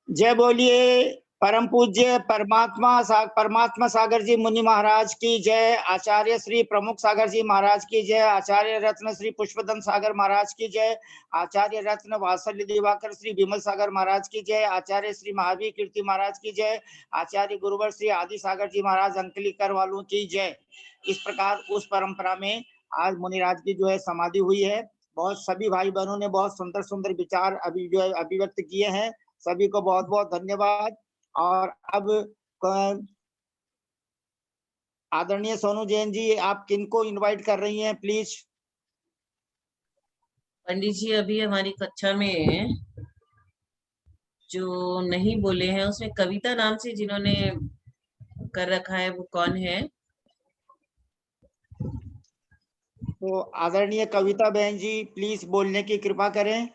जय बोलिए परम पूज्य परमात्मा सागर जी मुनि महाराज की जय। आचार्य श्री प्रमुख सागर जी महाराज की जय। आचार्य रत्न श्री पुष्पदंत सागर महाराज की जय। आचार्य रत्न वात्सल्य दिवाकर श्री विमल सागर महाराज की जय। आचार्य श्री महावीर कीर्ति महाराज की जय। आचार्य गुरुवर श्री आदि सागर जी महाराज अंकलीकर वालों की जय। इस प्रकार उस परंपरा में आज मुनिराज की जो है समाधि हुई है। बहुत सभी भाई बहनों ने बहुत सुंदर सुंदर विचार अभिव्यक्त किए हैं। सभी को बहुत बहुत धन्यवाद। और अब आदरणीय सोनू जैन जी, आप किनको इनवाइट कर रही हैं प्लीज? पंडित जी, अभी हमारी कक्षा में जो नहीं बोले हैं उसमें कविता नाम से जिन्होंने कर रखा है वो कौन है? तो आदरणीय कविता बहन जी प्लीज बोलने की कृपा करें।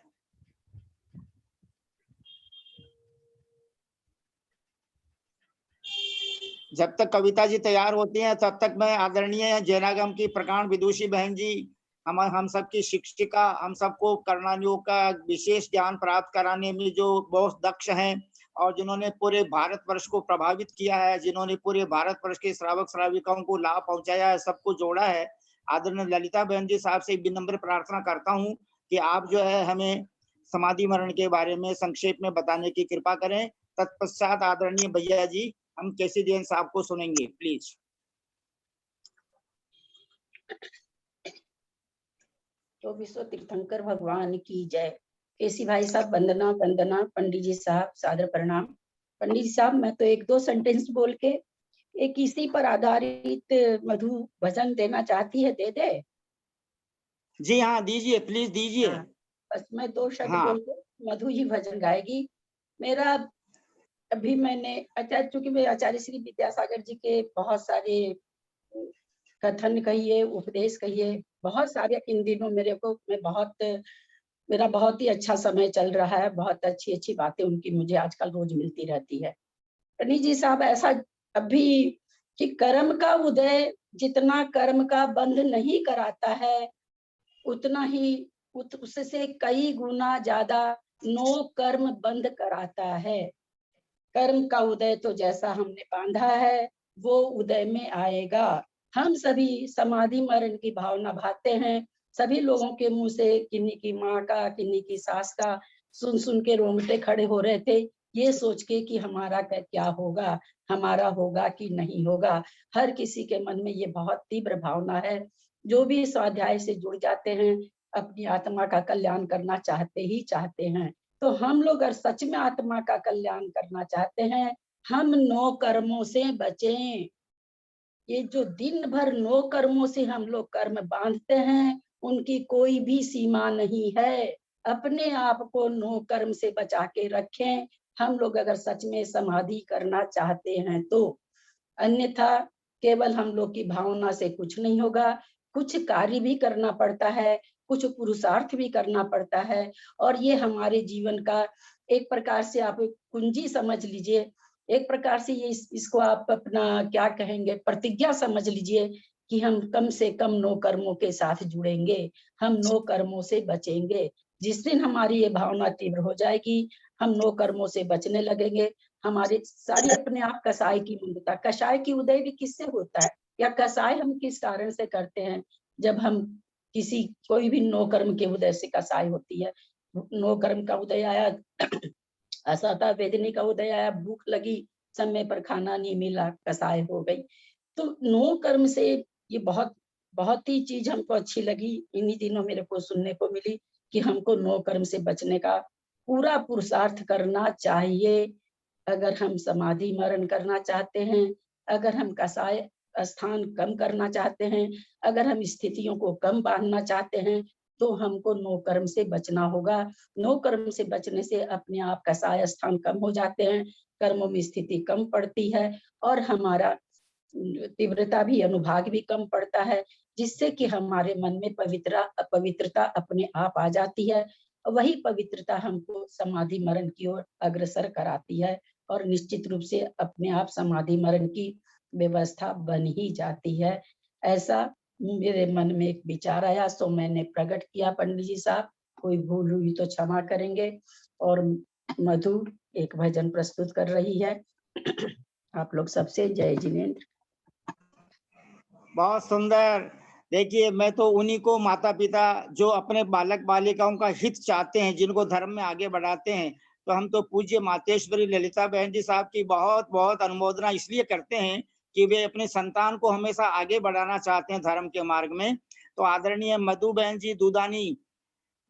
जब तक कविता जी तैयार होती हैं तब तक मैं आदरणीय जैनागम की प्रकांड विदुषी बहन जी, हम सबकी शिक्षिका, हम सबको करणान योग का विशेष ज्ञान प्राप्त कराने में जो बहुत दक्ष हैं और जिन्होंने पूरे भारतवर्ष को प्रभावित किया है, जिन्होंने पूरे भारतवर्ष के श्रावक श्राविकाओं को लाभ पहुंचाया है, सबको जोड़ा है, आदरणीय ललिता बहन जी साहब से विनम्र प्रार्थना करता हूं कि आप जो है हमें समाधि मरण के बारे में संक्षेप में बताने की कृपा करें। तत्पश्चात आदरणीय भैया जी हम केसी जैन साहब को सुनेंगे प्लीज। तो विश्व तीर्थंकर भगवान की जय। केसी भाई साहब वंदना वंदना। पंडित जी साहब सादर प्रणाम। पंडित जी साहब, मैं तो एक दो सेंटेंस बोल के एक इसी पर आधारित मधु भजन देना चाहती है, दे दे? जी हाँ, दीजिए प्लीज दीजिए। हाँ, बस मैं दो शब्द हाँ। बोल के मधु ही भजन गाएगी। मेरा अभी मैंने चूंकि मैं आचार्य श्री विद्यासागर जी के बहुत सारे कथन कहिए, उपदेश कहिए, बहुत सारे इन दिनों मेरा बहुत ही अच्छा समय चल रहा है। बहुत अच्छी अच्छी बातें उनकी मुझे आजकल रोज मिलती रहती है। पंडित जी साहब, ऐसा अभी कि कर्म का उदय जितना कर्म का बंध नहीं कराता है, उतना ही उससे कई गुना ज्यादा नो कर्म बंद कराता है। कर्म का उदय तो जैसा हमने बांधा है वो उदय में आएगा। हम सभी समाधि मरण की भावना भाते हैं। सभी लोगों के मुंह से किन्हीं की माँ का, किन्हीं की सास का सुन सुन के रोंगटे खड़े हो रहे थे, ये सोच के कि हमारा क्या होगा, हमारा होगा कि नहीं होगा। हर किसी के मन में ये बहुत तीव्र भावना है। जो भी स्वाध्याय से जुड़ जाते हैं अपनी आत्मा का कल्याण करना चाहते ही चाहते हैं। तो हम लोग अगर सच में आत्मा का कल्याण करना चाहते हैं, हम नो कर्मों से बचें। ये जो दिन भर नो कर्मों से हम लोग कर्म बांधते हैं, उनकी कोई भी सीमा नहीं है। अपने आप को नो कर्म से बचा के रखें, हम लोग अगर सच में समाधि करना चाहते हैं तो। अन्यथा केवल हम लोग की भावना से कुछ नहीं होगा। कुछ कार्य भी करना पड़ता है, कुछ पुरुषार्थ भी करना पड़ता है, और ये हमारे जीवन का एक प्रकार से आप कुंजी समझ लीजिए। एक प्रकार से ये इसको आप अपना क्या कहेंगे, प्रतिज्ञा समझ लीजिए कि हम कम से कम नो कर्मों के साथ जुड़ेंगे, हम नो कर्मों से बचेंगे। जिस दिन हमारी ये भावना तीव्र हो जाएगी, हम नो कर्मों से बचने लगेंगे, हमारी सारी अपने आप कसाय की मुंदता। कषाय की उदय भी किससे होता है, या कसाय हम किस कारण से करते हैं? जब हम किसी कोई भी नो कर्म के उदय से कसाय होती है। नो कर्म का उदय आया, असता वेदनी का उदय आया, भूख लगी, समय पर खाना नहीं मिला, कसाय हो गई। तो नो कर्म से ये बहुत बहुत ही चीज हमको अच्छी लगी, इन्हीं दिनों मेरे को सुनने को मिली कि हमको नो कर्म से बचने का पूरा पुरुषार्थ करना चाहिए। अगर हम समाधि मरण करना चाहते हैं, अगर हम कसाय स्थान कम करना चाहते हैं, अगर हम स्थितियों को कम बांधना चाहते हैं, तो हमको नो कर्म से बचना होगा। नो कर्म से बचने से अपने आप कसाय स्थान कम हो जाते हैं, कर्मों में स्थिति कम पड़ती है, और हमारा तीव्रता भी, अनुभाग भी कम पड़ता है, जिससे कि हमारे मन में पवित्रता अपने आप आ जाती है। वही पवित्रता हमको समाधि मरण की ओर अग्रसर कराती है, और निश्चित रूप से अपने आप समाधि मरण की व्यवस्था बन ही जाती है। ऐसा मेरे मन में एक विचार आया, सो मैंने प्रकट किया। पंडित जी साहब, कोई भूल हुई तो क्षमा करेंगे। और मधु एक भजन प्रस्तुत कर रही है। आप लोग सबसे जय जिनेंद्र। बहुत सुंदर। देखिए, मैं तो उन्हीं को माता पिता जो अपने बालक बालिकाओं का हित चाहते हैं, जिनको धर्म में आगे बढ़ाते हैं, तो हम तो पूज्य मातेश्वरी ललिता बहन जी साहब की बहुत बहुत अनुमोदना इसलिए करते हैं कि वे अपने संतान को हमेशा आगे बढ़ाना चाहते हैं धर्म के मार्ग में। तो आदरणीय मधु बहन जी दूदानी,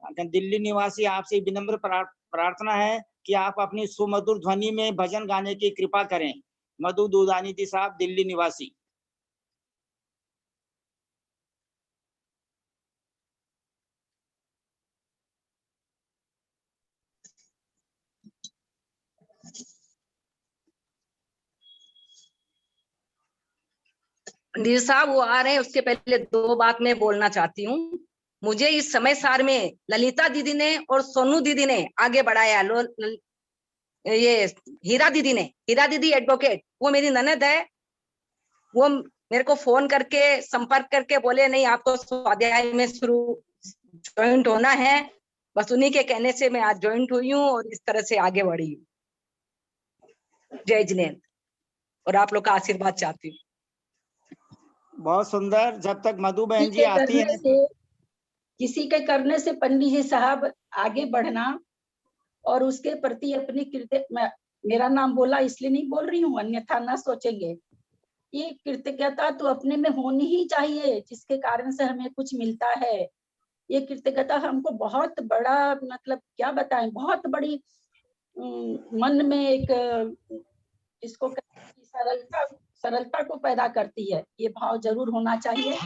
दिल्ली निवासी, आपसे विनम्र प्रार्थना है कि आप अपनी सुमधुर ध्वनि में भजन गाने की कृपा करें। मधु दूदानी जी साहब, दिल्ली निवासी। पंडित साहब वो आ रहे हैं, उसके पहले 2 बात मैं बोलना चाहती हूँ। मुझे इस समय सार में ललिता दीदी ने और सोनू दीदी ने आगे बढ़ाया। ये हीरा दीदी एडवोकेट, वो मेरी ननद है। वो मेरे को फोन करके संपर्क करके बोले नहीं आपको स्वाध्याय में ज्वाइंट होना है। बस उन्हीं के कहने से मैं आज ज्वाइंट हुई हूँ और इस तरह से आगे बढ़ी हूँ। जय जिनेंद्र, और आप लोग का आशीर्वाद चाहती हूँ। बहुत सुंदर। जब तक मधु बहन जी आती हैं, किसी के करने से पंडित जी साहब आगे बढ़ना और उसके प्रति अपनी मेरा नाम बोला इसलिए नहीं बोल रही हूँ, अन्यथा ना सोचेंगे। ये कृतज्ञता तो अपने में होनी ही चाहिए, जिसके कारण से हमें कुछ मिलता है। ये कृतज्ञता हमको बहुत बड़ा, मतलब क्या बताएं, बहुत बड़ी मन में एक इसको सरलता को पैदा करती है। ये भाव जरूर होना चाहिए।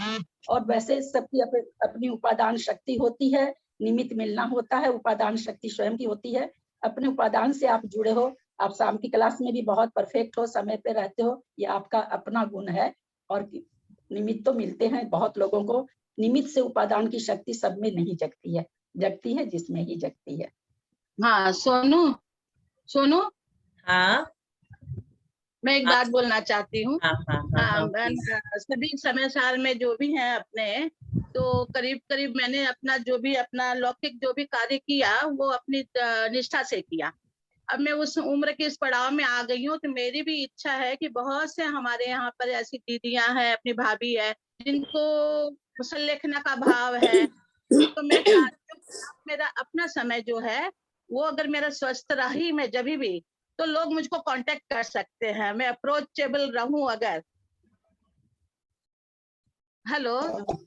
और वैसे सबकी अपनी उपादान शक्ति होती है, निमित्त मिलना होता है, उपादान शक्ति स्वयं की होती है। अपने उपादान से आप जुड़े हो, आप शाम की क्लास में भी बहुत परफेक्ट हो, समय पे रहते हो, ये आपका अपना गुण है। और निमित्त तो मिलते हैं बहुत लोगों को, निमित्त से उपादान की शक्ति सब में नहीं जगती है, जगती है जिसमें ही जगती है। हाँ सोनू, हाँ, मैं एक बात बोलना चाहती हूँ। हाँ, सभी समय साल में जो भी हैं अपने, तो करीब मैंने अपना जो भी अपना लौकिक जो भी कार्य किया वो अपनी निष्ठा से किया। अब मैं उस उम्र के इस पड़ाव में आ गई हूँ, तो मेरी भी इच्छा है कि बहुत से हमारे यहाँ पर ऐसी दीदियां हैं, अपनी भाभी है, जिनको संलेखना का भाव है। तो मैं चाहती हूँ मेरा अपना समय जो है वो अगर मेरा स्वस्थ रही, मैं जब भी, तो लोग मुझको कांटेक्ट कर सकते हैं, मैं अप्रोचेबल रहूं अगर। हेलो,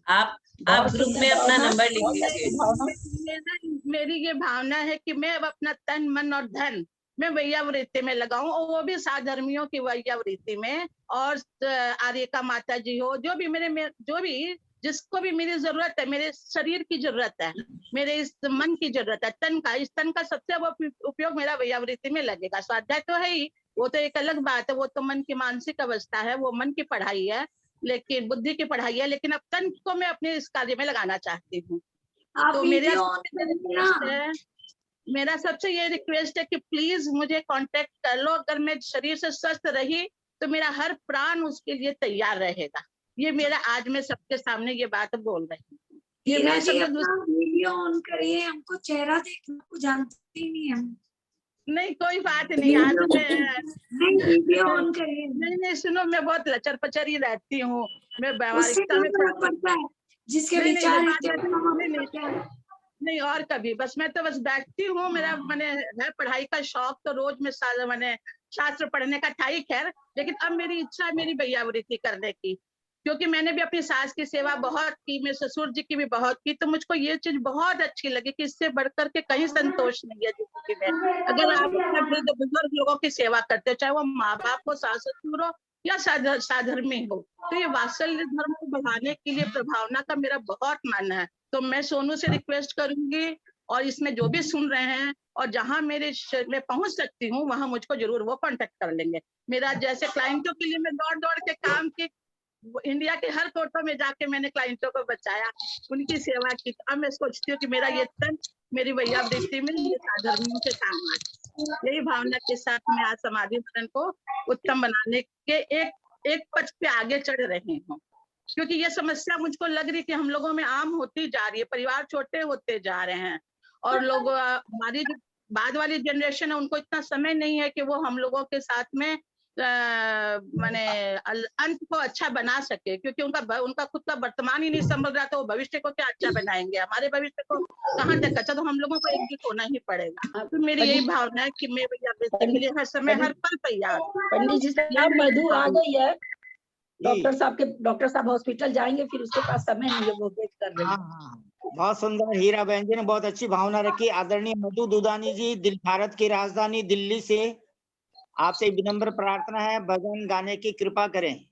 आप ग्रुप में अपना नंबर लिख लीजिए। मेरी ये भावना है कि मैं अब अपना तन मन और धन मैं वैयावृत्ति में लगाऊं, और वो भी साधर्मियों की वैयावृत्ति में। और आर्यका माता जी हो, जो भी जिसको भी मेरी जरूरत है, मेरे शरीर की जरूरत है, मेरे इस मन की जरूरत है, इस तन का सबसे उपयोग मेरा वैयावृत्ति में लगेगा। स्वाध्याय तो है ही, वो तो एक अलग बात है, वो तो मन की मानसिक अवस्था है, वो मन की पढ़ाई है, लेकिन बुद्धि की पढ़ाई है। लेकिन अब तन को मैं अपने इस कार्य में लगाना चाहती हूँ। तो मेरा सबसे ये रिक्वेस्ट है कि प्लीज मुझे कांटेक्ट कर लो। अगर मैं शरीर से स्वस्थ रही तो मेरा हर प्राण उसके लिए तैयार रहेगा। ये मेरा आज मैं सबके सामने ये बात बोल रही हूँ। ये मैं वीडियो ऑन करिए, हमको चेहरा देखना, को जानते ही नहीं हम। नहीं कोई बात नहीं, आज वीडियो ऑन करिए। नहीं सुनो, मैं बहुत लचर पचर ही रहती हूँ, मैं व्यवहारिकता में पड़ता है, जिसके विचार नहीं और कभी, बस मैं तो बस बैठती हूँ। मेरा मैंने है पढ़ाई का शौक, तो रोज मैंने शास्त्र पढ़ने का था ही, खैर। लेकिन अब मेरी इच्छा है मेरी वैयावृत्ति करने की, क्योंकि मैंने भी अपनी सास की सेवा बहुत की, मेरे ससुर जी की भी बहुत की। तो मुझको ये चीज बहुत अच्छी लगी कि इससे बढ़कर के कहीं संतोष नहीं है जिंदगी में। अगर आप अपने वृद्ध बुजुर्ग लोगों की सेवा करते हो, चाहे वो माँ बाप हो, सास ससुर हो या साधर्मी हो, तो ये वात्सल्य धर्म को बढ़ाने के लिए प्रभावना का मेरा बहुत मन है। तो मैं सोनू से रिक्वेस्ट करूंगी, और इसमें जो भी सुन रहे हैं, और जहां मैं पहुंच सकती हूँ वहां मुझको जरूर वो कांटेक्ट कर लेंगे। मेरा जैसे क्लाइंटों के लिए मैं दौड़ के काम की, इंडिया के हर कोटों में जाके मैंने क्लाइंटों को बचाया, उनकी सेवा की। अब मैं सोचती हूँ कि मेरा ये तन मेरी वैयावृत्ति में ये साधर्मियों के काम आए। यही भावना के साथ मैं आज समाधि मरण को उत्तम बनाने के एक पक्ष पे आगे चढ़ रही हूँ, क्योंकि ये समस्या मुझको लग रही कि हम लोगों में आम होती जा रही है। परिवार छोटे होते जा रहे हैं, और लोग हमारी जो बाद वाली जनरेशन है उनको इतना समय नहीं है कि वो हम लोगों के साथ में माने अंत को अच्छा बना सके, क्योंकि उनका खुद का वर्तमान ही नहीं संभल रहा, तो वो भविष्य को क्या अच्छा बनाएंगे, हमारे भविष्य को कहाँ तक अच्छा, तो हम लोगों को एकजुट होना ही पड़ेगा। तो मेरी यही भावना है कि मैं भैया बेटे के लिए हर समय हर पल तैयार हूँ। पंडित जी साहब मधु आ गई है, डॉक्टर साहब हॉस्पिटल जाएंगे, फिर उसके पास समय नहीं है, वो वेट कर रही है। हाँ, बहुत सुंदर। हीरा बहन जी ने बहुत अच्छी भावना रखी। आदरणीय मधु दुदानी जी, भारत की राजधानी दिल्ली से आपसे विनम्र प्रार्थना है, भजन गाने की कृपा करें।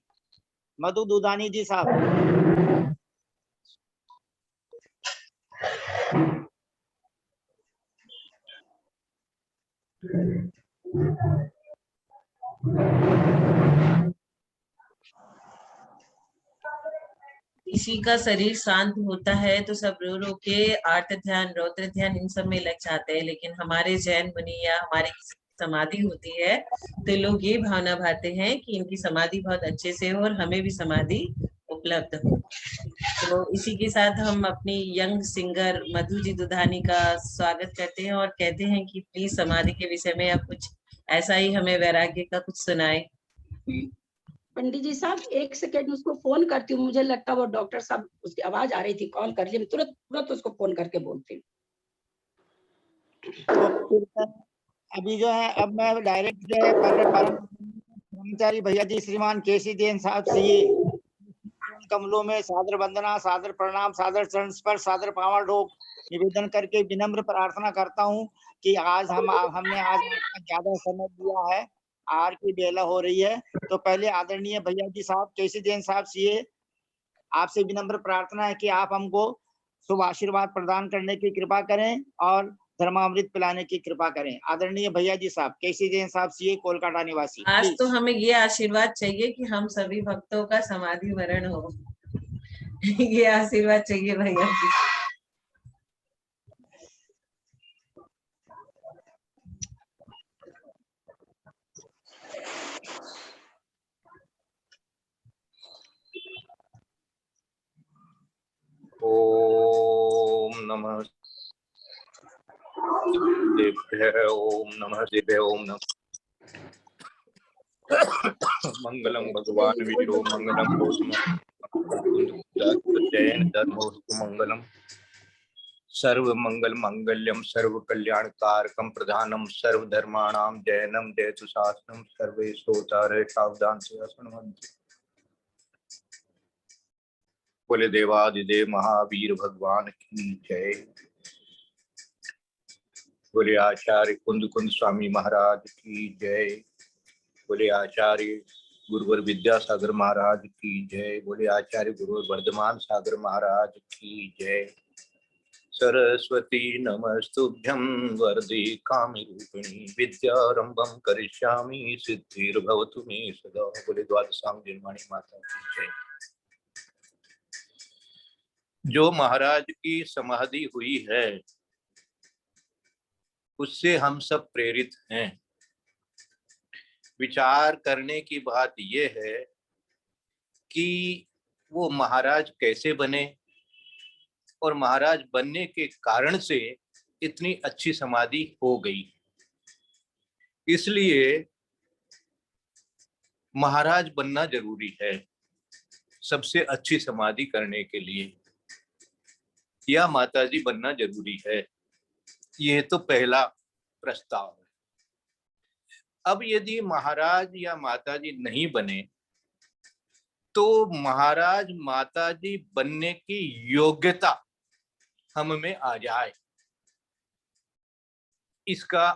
मधु दुदानी जी साहब। किसी का शरीर शांत होता है तो सब रो रो के आर्त ध्यान, रौद्र ध्यान इन सब में लग जाते हैं, लेकिन हमारे जैन मुनि या हमारी समाधि होती है तो लोग ये भावना भाते हैं कि इनकी समाधि बहुत अच्छे से हो और हमें भी समाधि उपलब्ध हो। तो इसी के साथ हम अपनी यंग सिंगर मधु जी दुधानी का स्वागत करते हैं और कहते हैं कि प्लीज समाधि के विषय में आप कुछ ऐसा ही हमें वैराग्य का कुछ सुनाए। पंडित जी साहब 1 सेकेंड उसको फोन करती हूँ, मुझे लगता है वो डॉक्टर साहब, उसकी आवाज आ रही थी, कॉल कर लिया, तुरंत उसको फोन करके बोलती हूँ। तो अभी जो है, अब मैं डायरेक्ट जो है परम ब्रह्मचारी भैया जी श्रीमान केसी जैन साहब से ये कमलों में सादर वंदना, सादर प्रणाम, सादर चरण स्पर्श, सादर पावन ढोक निवेदन करके विनम्र प्रार्थना करता हूँ कि आज हमने आज आपका ज्यादा समय दिया है, आर की बेला हो रही है, तो पहले आदरणीय भैया जी साहब केसी जैन साहब से आपसे विनम्र प्रार्थना है कि आप हमको शुभ आशीर्वाद प्रदान करने की कृपा करें और धर्मामृत पिलाने की कृपा करें। आदरणीय भैया जी साहब केसी जैन साहब सीए, कोलकाता निवासी। आज तो हमें ये आशीर्वाद चाहिए कि हम सभी भक्तों का समाधि वरण हो। ये आशीर्वाद चाहिए भैया जी। ओम नमः देव्य, ओम नमः देव्य, ओम नमः मंगलम भगवान वीरो मंगलम जैन धर्मोस्तु मंगलम सर्व मंगल मंगल्यम सर्व कल्याण कारकम प्रधानम सर्व धर्माणाम जैनम जयतु शास्त्रम सर्वे श्रोतारे सावधान से असनवंतु। बोले देवादिदेव महावीर भगवान की जय। बोले आचार्य कुंद कुंद स्वामी महाराज की जय। बोले आचार्य गुरुवर विद्यासागर महाराज की जय। बोले आचार्य गुरुवर वर्धमान सागर महाराज की जय। सरस्वती नमस्तुभ्यं वरदे कामरूपिणी विद्यारंभं करिष्यामि सिद्धिर्भवतु मे सदा। बोले द्वादशांग निर्माणी माता की जय। जो महाराज की समाधि हुई है उससे हम सब प्रेरित हैं। विचार करने की बात यह है कि वो महाराज कैसे बने और महाराज बनने के कारण से इतनी अच्छी समाधि हो गई। इसलिए महाराज बनना जरूरी है सबसे अच्छी समाधि करने के लिए, या माताजी बनना जरूरी है। यह तो पहला प्रस्ताव है। अब यदि महाराज या माताजी नहीं बने तो महाराज माताजी बनने की योग्यता हम में आ जाए, इसका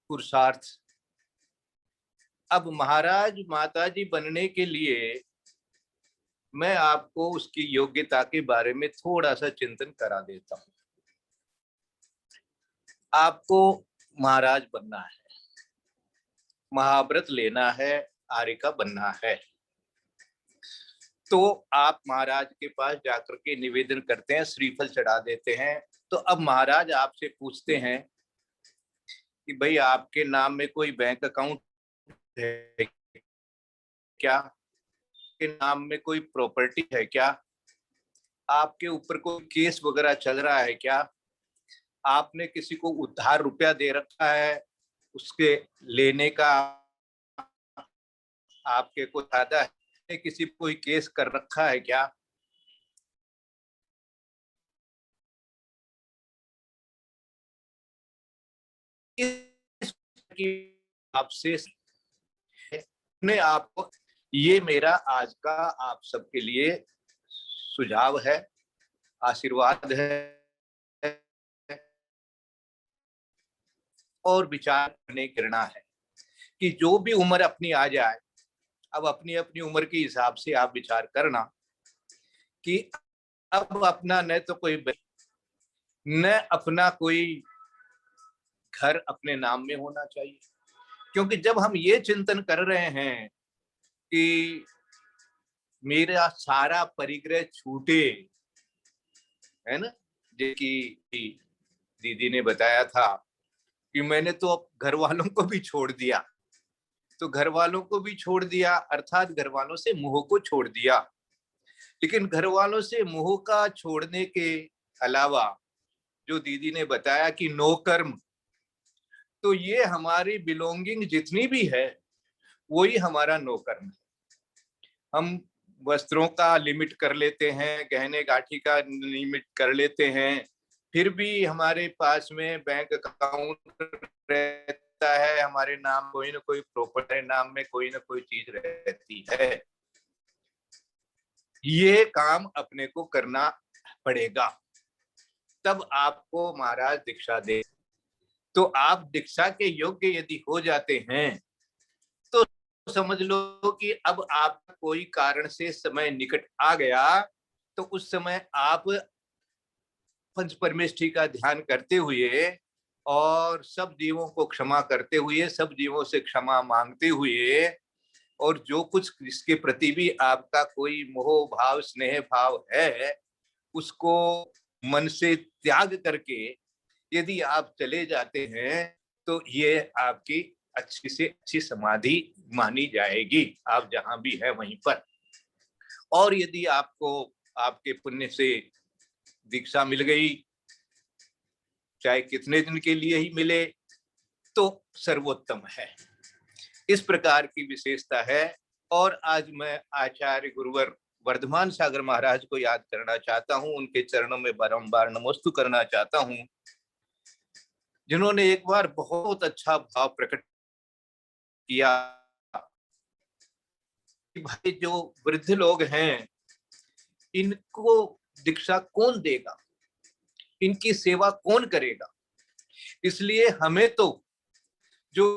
पुरुषार्थ। अब महाराज माताजी बनने के लिए मैं आपको उसकी योग्यता के बारे में थोड़ा सा चिंतन करा देता हूं। आपको महाराज बनना है, महाव्रत लेना है, आर्यिका बनना है, तो आप महाराज के पास जाकर के निवेदन करते हैं, श्रीफल चढ़ा देते हैं। तो अब महाराज आपसे पूछते हैं कि भाई आपके नाम में कोई बैंक अकाउंट है क्या, आपके नाम में कोई प्रॉपर्टी है क्या, आपके ऊपर कोई केस वगैरह चल रहा है क्या, आपने किसी को उधार रुपया दे रखा है, उसके लेने का आपके को इरादा है? किसी को कोई केस कर रखा है क्या? आपसे अपने आप को, ये मेरा आज का आप सबके लिए सुझाव है, आशीर्वाद है और विचार करने की प्रेरणा है कि जो भी उम्र अपनी आ जाए, अब अपनी अपनी उम्र के हिसाब से आप विचार करना कि अब अपना न तो कोई न अपना कोई घर अपने नाम में होना चाहिए, क्योंकि जब हम ये चिंतन कर रहे हैं कि मेरा सारा परिग्रह छूटे, है ना, जैसे दीदी ने बताया था कि मैंने तो अब घर वालों को भी छोड़ दिया, तो घर वालों को भी छोड़ दिया अर्थात घर वालों से मोह को छोड़ दिया। लेकिन घर वालों से मोह का छोड़ने के अलावा जो दीदी ने बताया कि नो कर्म, तो ये हमारी बिलोंगिंग जितनी भी है वही हमारा नो कर्म है। हम वस्त्रों का लिमिट कर लेते हैं, गहने गाठी का लिमिट कर लेते हैं, फिर भी हमारे पास में बैंक अकाउंट रहता है, हमारे नाम कोई ना कोई प्रॉपर्टी नाम में कोई ना कोई चीज रहती है। ये काम अपने को करना पड़ेगा, तब आपको महाराज दीक्षा दे। तो आप दीक्षा के योग्य यदि हो जाते हैं तो समझ लो कि अब आप कोई कारण से समय निकट आ गया, तो उस समय आप पंच परमेष्ठी का ध्यान करते हुए और सब जीवों को क्षमा करते हुए, सब जीवों से क्षमा मांगते हुए, और जो कुछ इसके प्रति भी आपका कोई मोह भाव स्नेह भाव है उसको मन से त्याग करके यदि आप चले जाते हैं तो ये आपकी अच्छी से अच्छी समाधि मानी जाएगी, आप जहां भी है वहीं पर। और यदि आपको आपके पुण्य से दीक्षा मिल गई, चाहे कितने दिन के लिए ही मिले, तो सर्वोत्तम है। इस प्रकार की विशेषता है। और आज मैं आचार्य गुरुवर वर्धमान सागर महाराज को याद करना चाहता हूं, उनके चरणों में बारंबार नमोस्तु करना चाहता हूं, जिन्होंने एक बार बहुत अच्छा भाव प्रकट किया कि भाई जो वृद्ध लोग हैं इनको दीक्षा कौन देगा, इनकी सेवा कौन करेगा। इसलिए हमें तो जो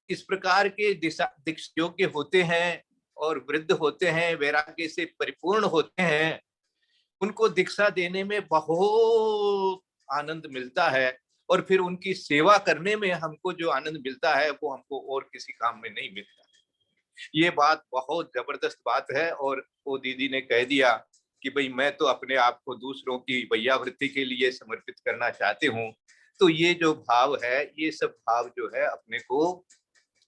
इस प्रकार के दीक्षा योग्य होते हैं और वृद्ध होते हैं, वैराग्य से परिपूर्ण होते हैं, उनको दीक्षा देने में बहुत आनंद मिलता है, और फिर उनकी सेवा करने में हमको जो आनंद मिलता है वो हमको और किसी काम में नहीं मिलता। ये बात बहुत जबरदस्त बात है। और वो दीदी ने कह दिया कि भाई मैं तो अपने आप को दूसरों की वैयावृत्ति के लिए समर्पित करना चाहते हूँ। तो ये जो भाव है, ये सब भाव जो है अपने को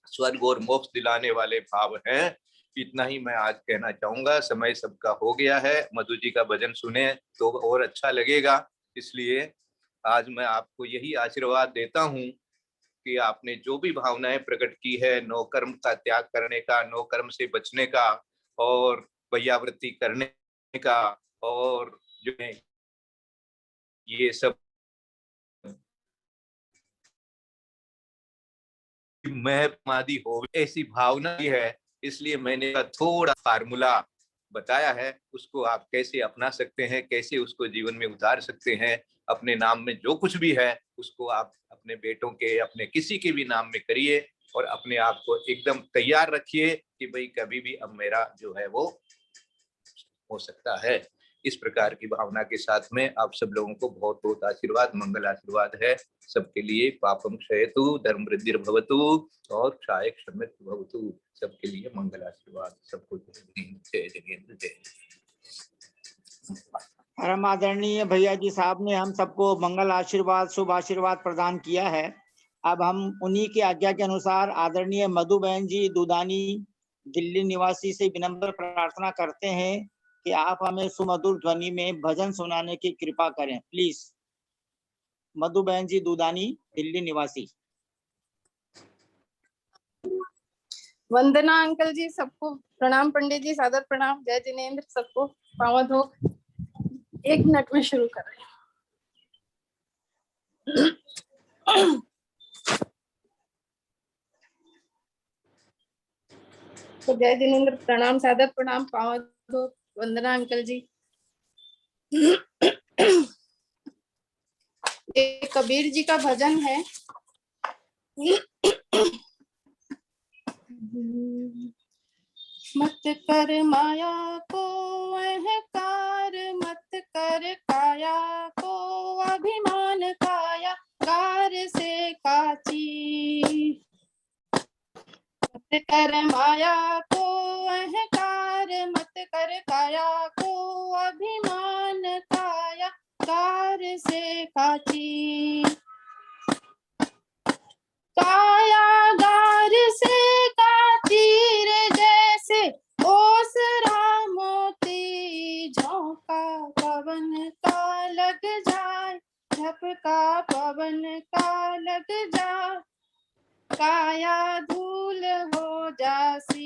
स्वर्ग और मोक्ष दिलाने वाले भाव हैं। इतना ही मैं आज कहना चाहूंगा। समय सबका हो गया है, मधु जी का भजन सुने तो और अच्छा लगेगा। इसलिए आज मैं आपको यही आशीर्वाद देता हूँ कि आपने जो भी भावनाएं प्रकट की है, नो कर्म का त्याग करने का, नो कर्म से बचने का और वैयावृत्ति करने का, और जो है ये सब मैं समाधि हो, ऐसी भावना ही है। इसलिए मैंने थोड़ा फार्मूला बताया है, उसको आप कैसे अपना सकते हैं, कैसे उसको जीवन में उतार सकते हैं। अपने नाम में जो कुछ भी है उसको आप अपने बेटों के, अपने किसी के भी नाम में करिए, और अपने आप को एकदम तैयार रखिए कि भाई कभी भी अब मेरा जो है वो हो सकता है। इस प्रकार की भावना के साथ में आप सब लोगों को बहुत बहुत आशीर्वाद, मंगल आशीर्वाद है सबके लिए। पापम क्षयतु, धर्म वृद्धिर्भवतु और क्षाय क्षम्यतु भवतु। सबके लिए मंगल आशीर्वाद। सबको जय जगेंद्र जय। परम आदरणीय भैया जी साहब ने हम सबको मंगल आशीर्वाद, शुभ आशीर्वाद प्रदान किया है। अब हम उन्हीं की आज्ञा के अनुसार आदरणीय मधु बहन जी दुदानी दिल्ली निवासी से विनम्र प्रार्थना करते हैं कि आप हमें सुमधुर ध्वनि में भजन सुनाने की कृपा करें, प्लीज। मधुबहन जी दूधानी, दिल्ली निवासी। वंदना अंकल जी, सबको प्रणाम। पंडित जी सादर प्रणाम। जय जिनेंद्र, सबको पावन हो। 1 मिनट में शुरू कर रहे हैं। तो जय जिनेंद्र, प्रणाम सादर प्रणाम, पावन हो। वंदना अंकल जी। एक कबीर जी का भजन है। मत कर माया को अहंकार, मत कर काया को अभिमान, काया कार से काची। मत कर माया को अहंकार, मत कर काया को अभिमान, काया कार से काची। कायागार से काची रे, जैसे ओसरा मोती, झोंका पवन का लग जाए, झपका पवन का लग जाए, काया धूल हो जासी।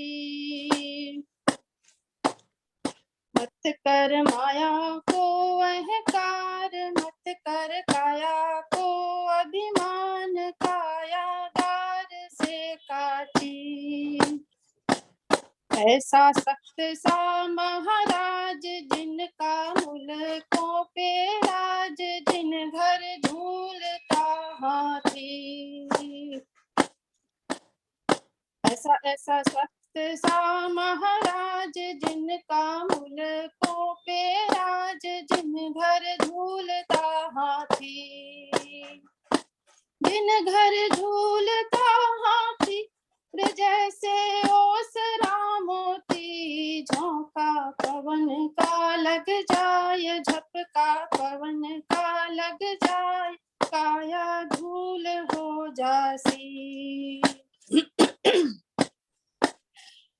मत कर माया को अहंकार, मत कर काया को अभिमान, कायागार से काची। ऐसा सख्त सा महाराज, जिनका मुल्कों पे राज, जिन घर झूलता हाथी। ऐसा सख्त सा महाराज, जिनका मुल्कों पे राज, जिन घर झूलता हाथी। जिन घर झूलता हाथी जैसे ओसरा मोती, झोंका पवन का लग जाए, झपका पवन का लग जाए, काया धूल हो जासी।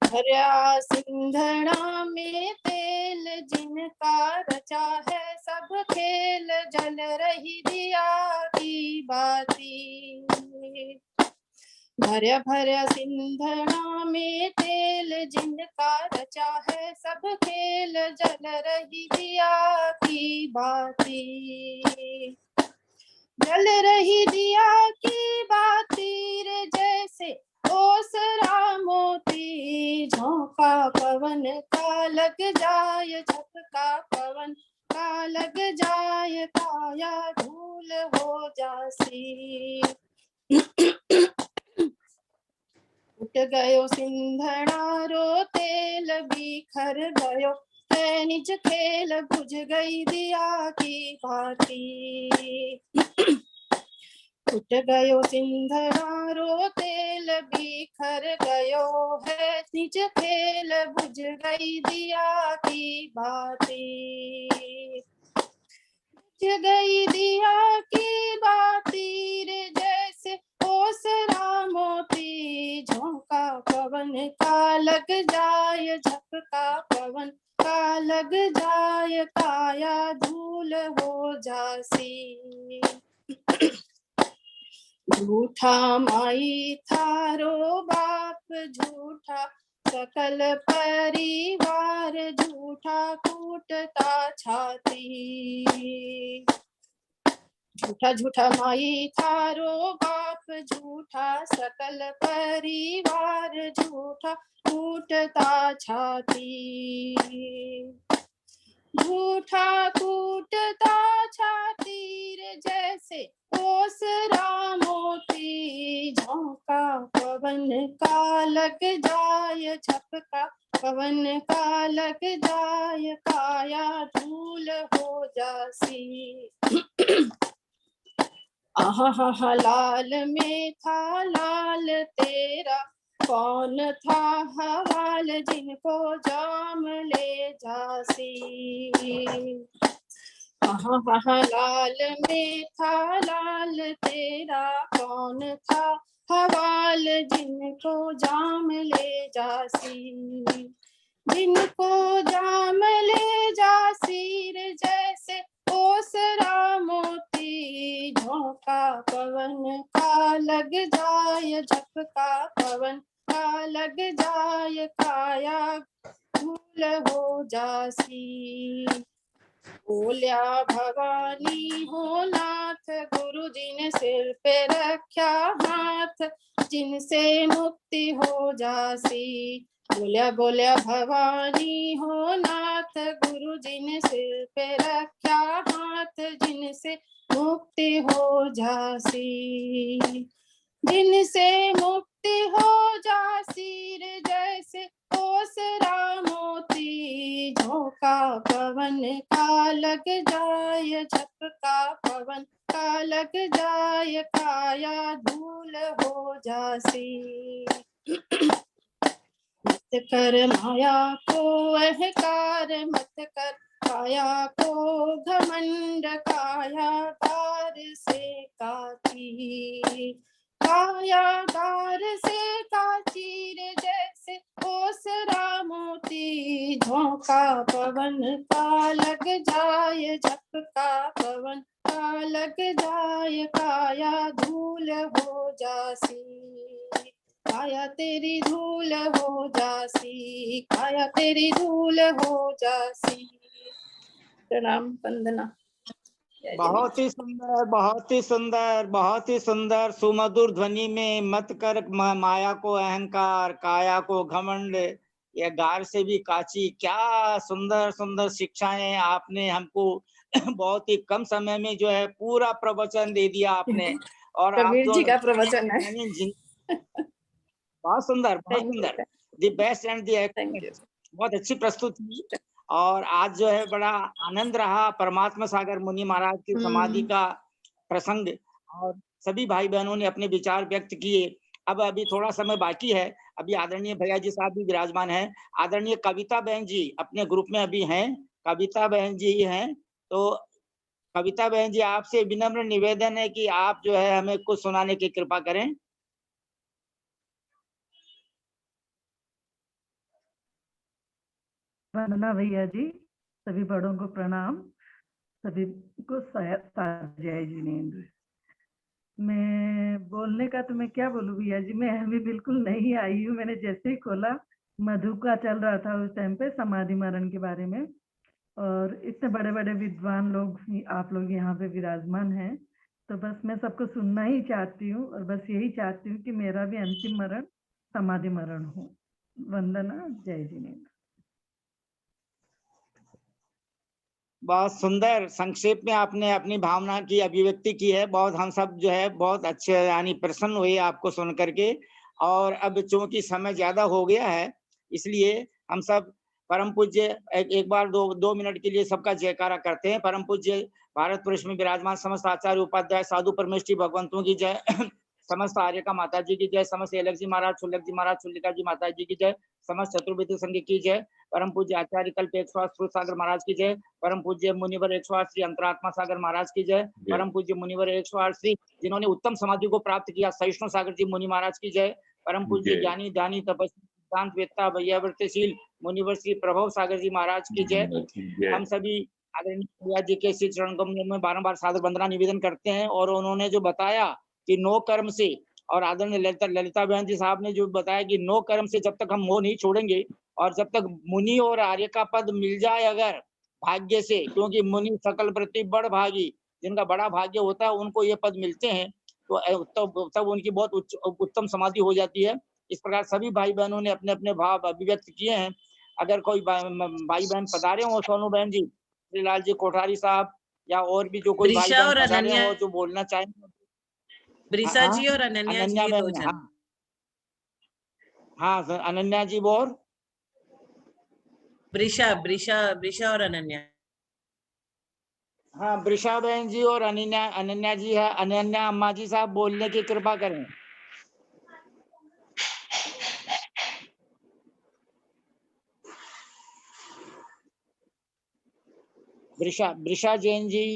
भरा सिंधड़ा में तेल, जिनका रचा है सब खेल, जल रही दिया की बाती। भरा भरा सिंधड़ा में तेल, जिनका रचा है सब खेल, जल रही दिया की बाती। जल रही दिया की बाती रे, जैसे ओसरा मोती, झोंका पवन का लग जाए, झपका पवन का लग जाए, काया धूल हो जासी। उठ गयो सिंधड़ा रो तेल, बिखर गयो है निज खेल, बुझ गई दिया की भांति। उठ गयो सिंधड़ा रो तेल, बिखर गयो है निज खेल, बुझ गई दिया की बाती। बुझ गई दिया की बाती रे, जैसे ओसरा मोती, झोंका पवन का लग जाए, झपका पवन का लग जाए, काया धूल हो जासी। झूठा माई थारो बाप, झूठा सकल परिवार, झूठा कूटता छाती। झूठा झूठा माई थारो बाप, झूठा सकल परिवार, झूठा कूटता छाती। झूठा कूटता छाती रे, जैसे ओसरा मोती, झोंका पवन का लग जाए, झपका पवन का लग जाए, काया धूल हो जासी। आहा लाल में था लाल तेरा, कौन था हवाल, जिनको जाम ले जासी। आहा लाल में था लाल तेरा, कौन था हवाल, जिनको जाम ले जासी। जिनको जाम ले जासी रे, जैसे ओसरा मोती, जासी, झोंका पवन का लग जाय, झपका पवन का लग जाय, काया धूल हो जासी। बोल्या भवानी हो नाथ, गुरु जी ने सिर पे रखा हाथ, जिनसे मुक्ति हो जासी। बोल्या बोल्या भवानी हो नाथ, गुरु जी ने सिर पे रखा हाथ, जिनसे मुक्ति हो जासी। जिनसे मुक्ति हो जासी रे, जैसे ओसरा मोती, झोंका पवन का लग जाय, झपका पवन का लग जाय, काया धूल हो जासी। मत कर माया को अहंकार, मत कर काया को घमंड, काया गार से काची, कायागार से काची रे, जैसे ओसरा मोती, झोंका पवन का लग जाय, झपका पवन का लग जाय, काया धूल हो जासी। काया तेरी धूल हो जासी, काया तेरी धूल हो जासी। प्रणाम वंदना। बहुत ही सुंदर, बहुत ही सुंदर, बहुत ही सुंदर। सुमधुर ध्वनि में मत कर माया को अहंकार, काया को घमंड, यह गार से भी काची। क्या सुंदर सुंदर शिक्षाएं आपने हमको बहुत ही कम समय में जो है पूरा प्रवचन दे दिया आपने। और आप कबीर जो जी का प्रवचन है। बहुत सुंदर, बहुत सुंदर। The best and the thank you. बहुत अच्छी प्रस्तुति। और आज जो है बड़ा आनंद रहा परमात्मा सागर मुनि महाराज की समाधि का प्रसंग, और सभी भाई बहनों ने अपने विचार व्यक्त किए। अब अभी थोड़ा समय बाकी है, अभी आदरणीय भैया जी साहब भी विराजमान हैं। आदरणीय कविता बहन जी अपने ग्रुप में अभी हैं, कविता बहन जी हैं। तो कविता बहन जी, आपसे विनम्र निवेदन है कि आप जो है हमें कुछ सुनाने की कृपा करें। वंदना भैया जी, सभी बड़ों को प्रणाम, सभी को जय जिनेंद्र। मैं बोलने का तो मैं क्या बोलूं भैया जी, मैं अभी बिल्कुल नहीं आई हूँ। मैंने जैसे ही खोला, मधु का चल रहा था उस टाइम पे समाधि मरण के बारे में, और इतने बड़े बड़े विद्वान लोग आप लोग यहाँ पे विराजमान हैं, तो बस मैं सबको सुनना ही चाहती हूँ, और बस यही चाहती हूँ कि मेरा भी अंतिम मरण समाधि मरण हो। वंदना, जय जिनेंद्र। बहुत सुंदर संक्षेप में आपने अपनी भावना की अभिव्यक्ति की है। बहुत हम सब जो है बहुत अच्छे यानी प्रसन्न हुए आपको सुन करके। और अब चूंकि समय ज्यादा हो गया है, इसलिए हम सब परम पूज्य एक बार दो मिनट के लिए सबका जयकारा करते हैं। परम पूज्य भारत पुरुष में विराजमान समस्त आचार्य उपाध्याय साधु परमेष्ठी भगवंतों की जय, समस्त आर्यका माता जी की जय, समस्त एलक जी महाराज, छुल्लक जी महाराज, छुल्लिका जी माता जी की जय, समस्त चतुर्वेदी संघ की जय, परम पूज्य आचार्य कल्प 108 सागर महाराज की जय, परम पूज्य मुनिवर 108 श्री अंतरात्मा सागर महाराज की जय, परम पूज्य मुनिवर 108 श्री जिन्होंने उत्तम समाधि को प्राप्त किया सहिष्णु सागर जी मुनि महाराज की जय, परम पूज्य ज्ञानी दानी तपस्वी सिद्धांत वेत्ता वैयावृतशील मुनिवर श्री प्रभव सागर जी महाराज की जय। हम सभी आदरणीय भैया जी के श्री चरण कमलों में बारंबार सादर वंदना निवेदन करते हैं। और उन्होंने जो बताया कि नो कर्म से, और आदरणीय ललिता बहन जी साहब ने जो बताया कि नो कर्म से जब तक हम मोह नहीं छोड़ेंगे, और जब तक मुनि और आर्य का पद मिल जाए अगर भाग्य से, क्योंकि मुनि सकल प्रति बड़ भागी, जिनका बड़ा भाग्य होता है उनको ये पद मिलते हैं, तो तब उनकी बहुत उत्तम समाधि हो जाती है। इस प्रकार सभी भाई बहनों ने अपने अपने भाव अभिव्यक्त किए हैं। अगर कोई भाई बहन पधारे हो, सोनू बहन जी, श्रीलाल जी कोठारी साहब, या और भी जो कोई भाई बहन पधारे हो जो बोलना चाहेंगे। ब्रिसा जी और अनन्या जी, ये दो जन। हाँ अनन्या जी बोल। ब्रिशा और अनन्या। हाँ, ब्रिशा बहन जी और अनन्या जी है। अनन्या अम्मा जी साहब बोलने की कृपा करें। ब्रिशा जैन जी।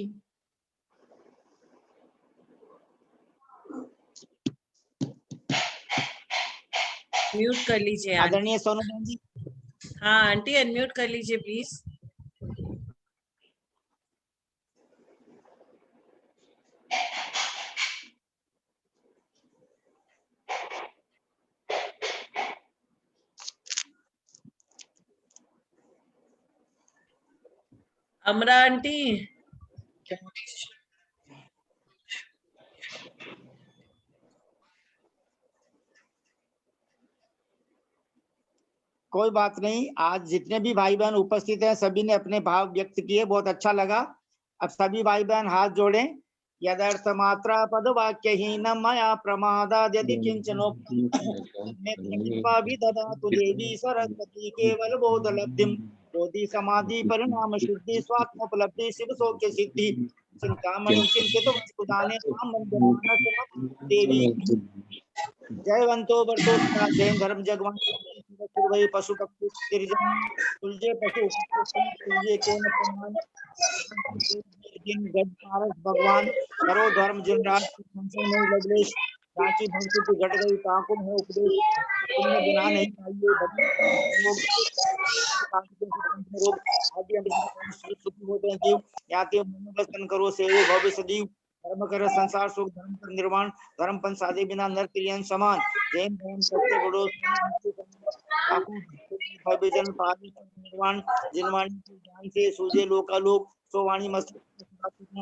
म्यूट कर लीजिए आदरणीय सोनू बहन जी। हाँ आंटी, अनम्यूट कर लीजिए प्लीज। अमरा आंटी कोई बात नहीं, आज जितने भी भाई बहन उपस्थित हैं सभी ने अपने भाव व्यक्त किए, बहुत अच्छा लगा। अब सभी भाई बहन हाथ जोड़ें। यदर्थ मात्रा पद वाक्य हीन मया प्रमादाद् यदि किंचनो कृपा विदधातु देवी सरस्वती केवल बोध लब्धिम बोधि समाधि परिणाम शुद्धि स्वात्मोपलब्धि शिव सौख्य सिद्धि चिंतामणि चिंतित वस्तुदाने ताम वंदमानस देवी। जयवंतो वर्तो सदा जैन धर्म जगवान वही पशु पक्षी गिरिजन तुलजे पशु तुलजे के न प्रमाण गज पारस भगवान करो धर्म जिन राज संशय नहीं लग्नेश रांची भक्ति की घट गई ताकुम है उपदेश तुमने गुनाह नहीं पाइए रोग आदि सुखी होते हैं जीव याते मनोबसन करो सेवे भव्य सजीव धर्म कर संसार सुख धर्म पर निर्वाण धर्म पन साधे बिना नर क्रियन समान जैन धर्म सत्य बड़ो भविजन पादी निर्वाण जिनवाणी ज्ञान से सूझे लोकालोक सो वाणी मस्त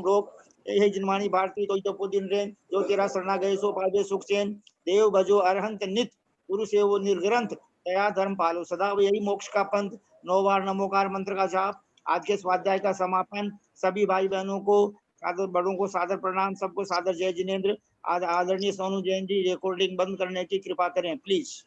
रोग हे जिनवाणी भारती तो जपो दिन रे जो तेरा शरणा गए सो पावे सुख चैन देव भजो अरहंत नित गुरु से वो निर्ग्रंथ दया धर्म पालो सदा यही मोक्ष का पंथ 9 बार नमोकार मंत्र का जाप। आज के स्वाध्याय का समापन। सभी भाई बहनों को सादर बड़ों को सादर प्रणाम, सबको सादर जय जिनेंद्र। आज आदरणीय सोनू जैन जी रिकॉर्डिंग बंद करने की कृपा करें प्लीज।